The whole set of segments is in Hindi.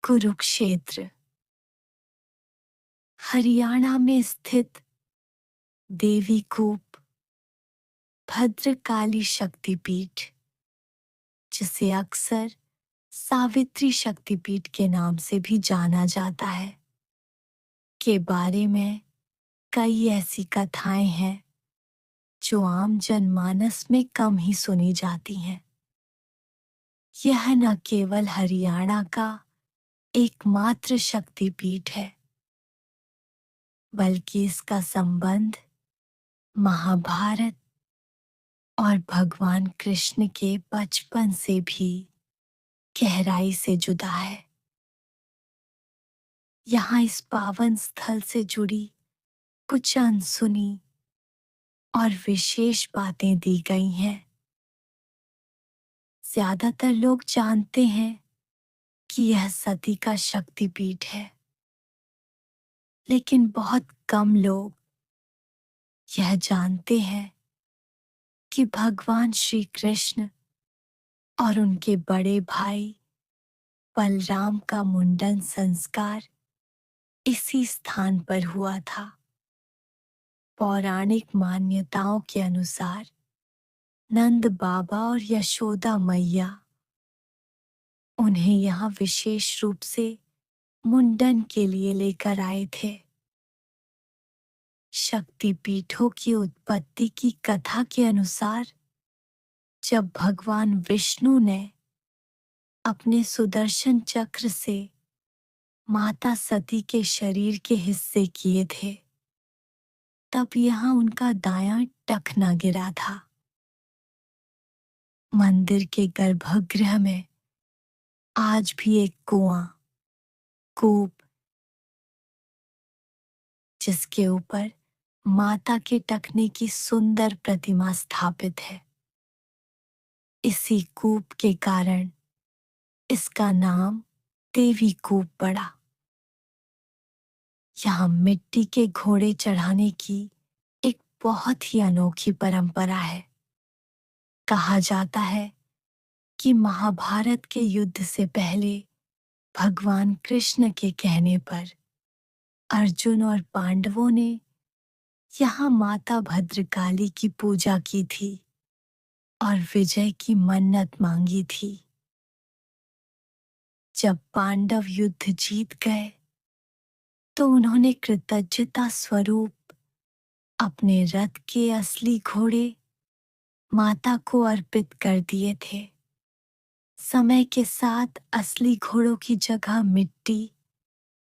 कुरुक्षेत्र हरियाणा में स्थित देवीकूप भद्रकाली शक्तिपीठ, जिसे अक्सर सावित्री शक्तिपीठ के नाम से भी जाना जाता है, के बारे में कई ऐसी कथाएं हैं जो आम जनमानस में कम ही सुनी जाती हैं। यह न केवल हरियाणा का एकमात्र शक्तिपीठ है, बल्कि इसका संबंध महाभारत और भगवान कृष्ण के बचपन से भी गहराई से जुड़ा है। यहाँ इस पावन स्थल से जुड़ी कुछ अनसुनी और विशेष बातें दी गई हैं। ज्यादातर लोग जानते हैं कि यह सती का शक्तिपीठ है, लेकिन बहुत कम लोग यह जानते हैं कि भगवान श्री कृष्ण और उनके बड़े भाई बलराम का मुंडन संस्कार इसी स्थान पर हुआ था। पौराणिक मान्यताओं के अनुसार नंद बाबा और यशोदा मैया उन्हें यहाँ विशेष रूप से मुंडन के लिए लेकर आए थे। शक्तिपीठों की उत्पत्ति की कथा के अनुसार जब भगवान विष्णु ने अपने सुदर्शन चक्र से माता सती के शरीर के हिस्से किए थे, तब यहाँ उनका दायां टखना गिरा था। मंदिर के गर्भगृह में आज भी एक कूप, जिसके ऊपर माता के टखने की सुंदर प्रतिमा स्थापित है। इसी कूप के कारण इसका नाम देवी कूप पड़ा। यहाँ मिट्टी के घोड़े चढ़ाने की एक बहुत ही अनोखी परंपरा है। कहा जाता है कि महाभारत के युद्ध से पहले भगवान कृष्ण के कहने पर अर्जुन और पांडवों ने यहाँ माता भद्रकाली की पूजा की थी और विजय की मन्नत मांगी थी। जब पांडव युद्ध जीत गए तो उन्होंने कृतज्ञता स्वरूप अपने रथ के असली घोड़े माता को अर्पित कर दिए थे। समय के साथ असली घोड़ों की जगह मिट्टी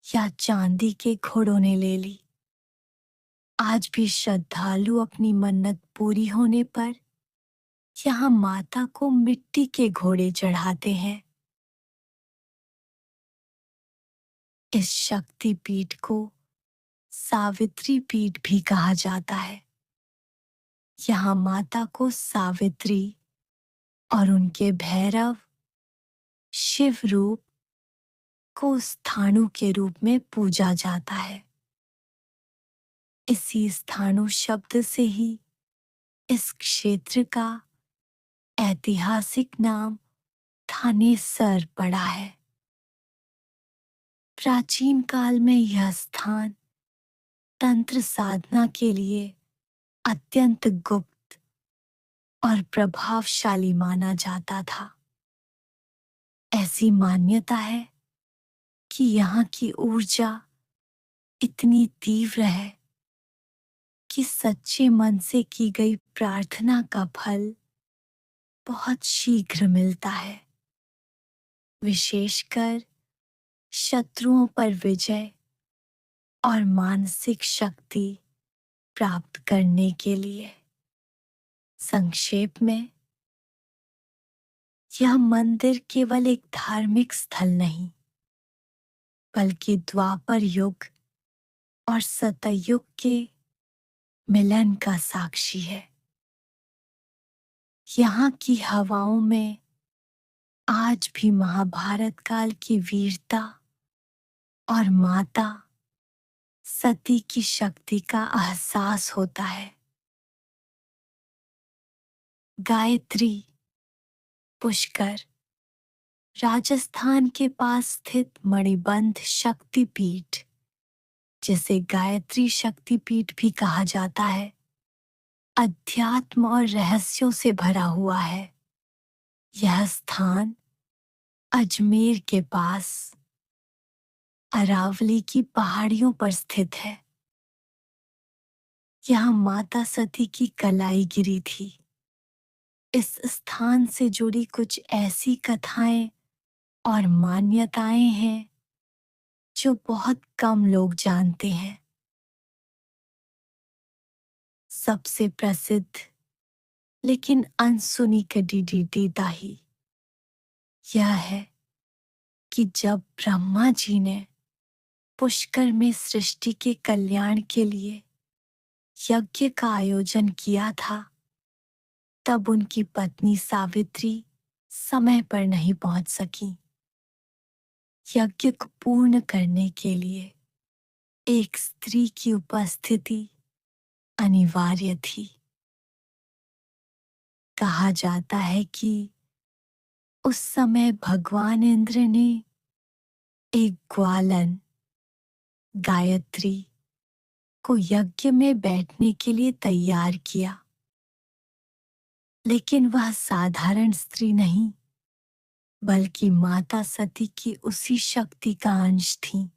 या चांदी के घोड़ों ने ले ली। आज भी श्रद्धालु अपनी मन्नत पूरी होने पर यहाँ माता को मिट्टी के घोड़े चढ़ाते हैं। इस शक्तिपीठ को सावित्री पीठ भी कहा जाता है। यहाँ माता को सावित्री और उनके भैरव शिव रूप को स्थाणु के रूप में पूजा जाता है। इसी स्थाणु शब्द से ही इस क्षेत्र का ऐतिहासिक नाम थानेसर पड़ा है। प्राचीन काल में यह स्थान तंत्र साधना के लिए अत्यंत गुप्त और प्रभावशाली माना जाता था। ऐसी मान्यता है कि यहाँ की ऊर्जा इतनी तीव्र है कि सच्चे मन से की गई प्रार्थना का फल बहुत शीघ्र मिलता है। विशेषकर शत्रुओं पर विजय और मानसिक शक्ति प्राप्त करने के लिए। संक्षेप में, यह मंदिर केवल एक धार्मिक स्थल नहीं, बल्कि द्वापर युग और सतयुग के मिलन का साक्षी है। यहाँ की हवाओं में आज भी महाभारत काल की वीरता और माता सती की शक्ति का एहसास होता है। गायत्री, पुष्कर, राजस्थान के पास स्थित मणिबंध शक्तिपीठ, जिसे गायत्री शक्तिपीठ भी कहा जाता है, अध्यात्म और रहस्यों से भरा हुआ है। यह स्थान अजमेर के पास अरावली की पहाड़ियों पर स्थित है। यहाँ माता सती की कलाई गिरी थी। इस स्थान से जुड़ी कुछ ऐसी कथाएं और मान्यताएं हैं जो बहुत कम लोग जानते हैं। सबसे प्रसिद्ध लेकिन अनसुनी कड़ी दाही यह है कि जब ब्रह्मा जी ने पुष्कर में सृष्टि के कल्याण के लिए यज्ञ का आयोजन किया था, तब उनकी पत्नी सावित्री समय पर नहीं पहुंच सकी। यज्ञ को पूर्ण करने के लिए एक स्त्री की उपस्थिति अनिवार्य थी। कहा जाता है कि उस समय भगवान इंद्र ने एक ग्वालन गायत्री को यज्ञ में बैठने के लिए तैयार किया, लेकिन वह साधारण स्त्री नहीं, बल्कि माता सती की उसी शक्ति का अंश थी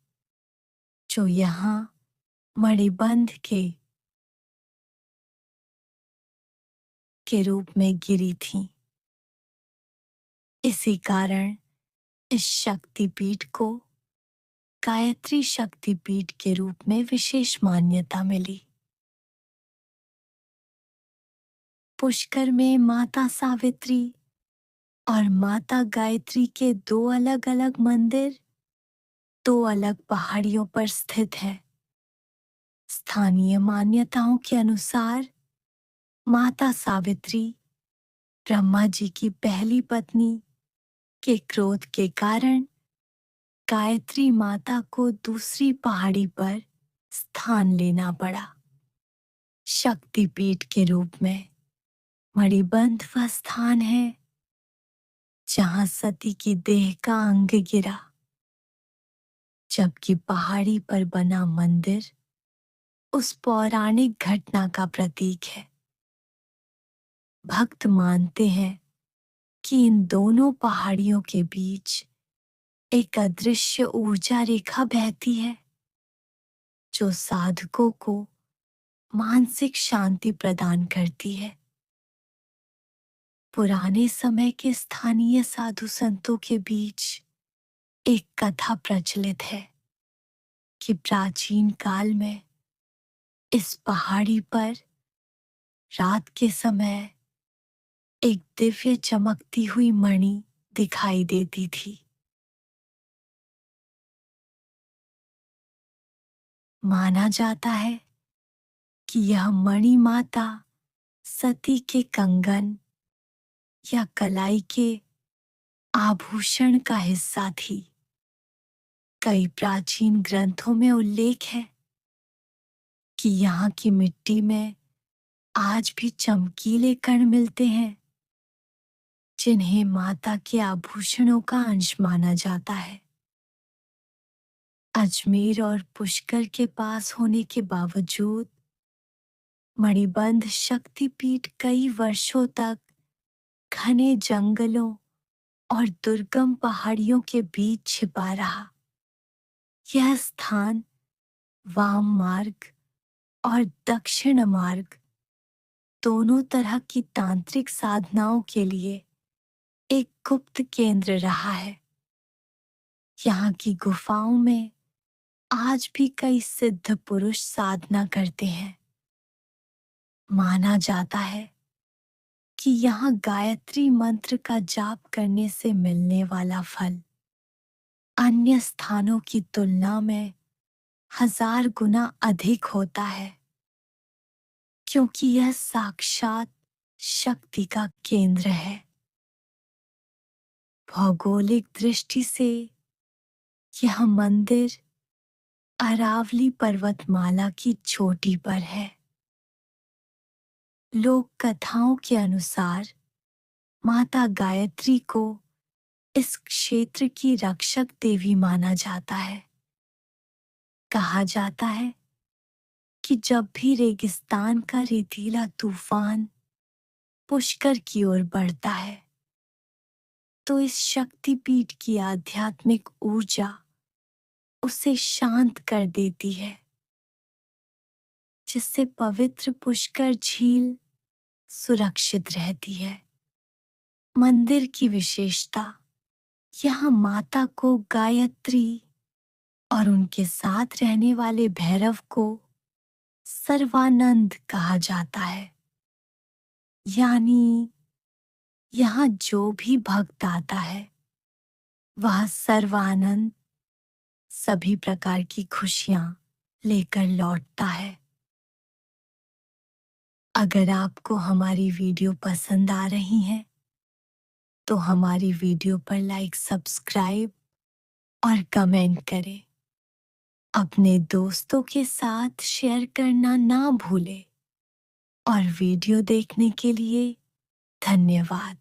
जो यहाँ मणिबंध के रूप में गिरी थी। इसी कारण इस शक्तिपीठ को गायत्री शक्तिपीठ के रूप में विशेष मान्यता मिली। पुष्कर में माता सावित्री और माता गायत्री के दो अलग-अलग मंदिर दो अलग पहाड़ियों पर स्थित हैं। स्थानीय मान्यताओं के अनुसार माता सावित्री ब्रह्मा जी की पहली पत्नी के क्रोध के कारण गायत्री माता को दूसरी पहाड़ी पर स्थान लेना पड़ा। शक्तिपीठ के रूप में मणिबंध वह स्थान है जहां सती की देह का अंग गिरा, जबकि पहाड़ी पर बना मंदिर उस पौराणिक घटना का प्रतीक है। भक्त मानते हैं कि इन दोनों पहाड़ियों के बीच एक अदृश्य ऊर्जा रेखा बहती है जो साधकों को मानसिक शांति प्रदान करती है। पुराने समय के स्थानीय साधु संतों के बीच एक कथा प्रचलित है कि प्राचीन काल में इस पहाड़ी पर रात के समय एक दिव्य चमकती हुई मणि दिखाई देती थी। माना जाता है कि यह मणि माता सती के कंगन या कलाई के आभूषण का हिस्सा थी। कई प्राचीन ग्रंथों में उल्लेख है कि यहाँ की मिट्टी में आज भी चमकीले कण मिलते हैं जिन्हें माता के आभूषणों का अंश माना जाता है। अजमेर और पुष्कर के पास होने के बावजूद मणिबंध शक्तिपीठ कई वर्षों तक घने जंगलों और दुर्गम पहाड़ियों के बीच छिपा रहा। यह स्थान वाम मार्ग और दक्षिण मार्ग दोनों तरह की तांत्रिक साधनाओं के लिए एक गुप्त केंद्र रहा है। यहाँ की गुफाओं में आज भी कई सिद्ध पुरुष साधना करते हैं। माना जाता है कि यहाँ गायत्री मंत्र का जाप करने से मिलने वाला फल अन्य स्थानों की तुलना में 1000 गुना अधिक होता है, क्योंकि यह साक्षात शक्ति का केंद्र है। भौगोलिक दृष्टि से यह मंदिर अरावली पर्वतमाला की चोटी पर है। लोक कथाओं के अनुसार माता गायत्री को इस क्षेत्र की रक्षक देवी माना जाता है। कहा जाता है कि जब भी रेगिस्तान का रेतीला तूफान पुष्कर की ओर बढ़ता है तो इस शक्तिपीठ की आध्यात्मिक ऊर्जा उसे शांत कर देती है, जिससे पवित्र पुष्कर झील सुरक्षित रहती है। मंदिर की विशेषता, यहाँ माता को गायत्री और उनके साथ रहने वाले भैरव को सर्वानंद कहा जाता है। यानी यहाँ जो भी भक्त आता है वह सर्वानंद, सभी प्रकार की खुशियां लेकर लौटता है। अगर आपको हमारी वीडियो पसंद आ रही है तो हमारी वीडियो पर लाइक, सब्सक्राइब और कमेंट करें। अपने दोस्तों के साथ शेयर करना ना भूलें और वीडियो देखने के लिए धन्यवाद।